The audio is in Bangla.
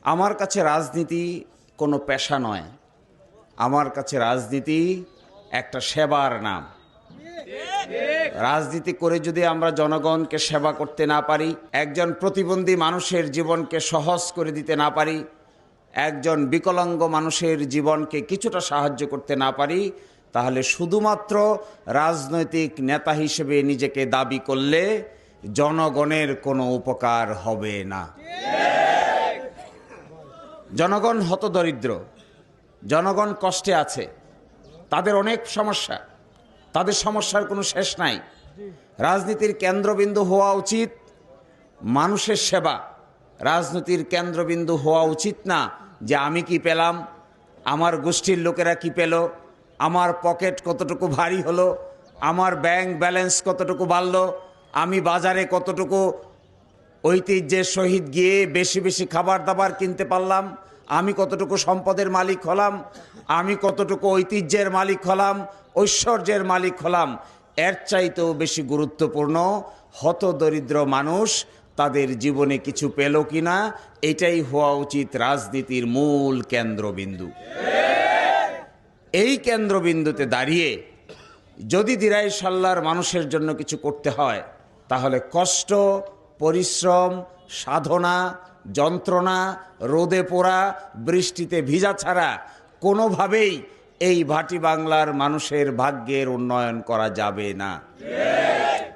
আমার কাছে রাজনীতি কোনো পেশা নয়, আমার কাছে রাজনীতি একটা সেবার নাম। রাজনীতি করে যদি আমরা জনগণকে সেবা করতে না পারি, একজন প্রতিবন্ধী মানুষের জীবনকে সহজ করে দিতে না পারি, একজন বিকলাঙ্গ মানুষের জীবনকে কিছুটা সাহায্য করতে না পারি, তাহলে শুধুমাত্র রাজনৈতিক নেতা হিসেবে নিজেকে দাবি করলে জনগণের কোনো উপকার হবে না। জনগণ হতদরিদ্র, জনগণ কষ্টে আছে, তাদের অনেক সমস্যা, তাদের সমস্যার কোনো শেষ নাই। রাজনীতির কেন্দ্রবিন্দু হওয়া উচিত মানুষের সেবা। রাজনীতির কেন্দ্রবিন্দু হওয়া উচিত না যে আমি কি পেলাম, আমার গোষ্ঠীর লোকেরা কি পেল, আমার পকেট কতটুকু ভারী হলো, আমার ব্যাংক ব্যালেন্স কতটুকু বাড়লো, আমি বাজারে কতটুকু ঐতিহ্যের সহিত গিয়ে বেশি বেশি খাবার দাবার কিনতে পারলাম, আমি কতটুকু সম্পদের মালিক হলাম, আমি কতটুকু ঐতিহ্যের মালিক হলাম, ঐশ্বর্যের মালিক হলাম। এর চাইতেও বেশি গুরুত্বপূর্ণ হতদরিদ্র মানুষ তাদের জীবনে কিছু পেল কিনা, এটাই হওয়া উচিত রাজনীতির মূল কেন্দ্রবিন্দু। এই কেন্দ্রবিন্দুতে দাঁড়িয়ে যদি দিরাই সাল্লার মানুষের জন্য কিছু করতে হয়, তাহলে কষ্ট, পরিশ্রম, সাধনা, যন্ত্রণা, রোদে পোড়া, বৃষ্টিতে ভিজা ছাড়া কোনোভাবেই এই ভাটি বাংলার মানুষের ভাগ্যের উন্নয়ন করা যাবে না।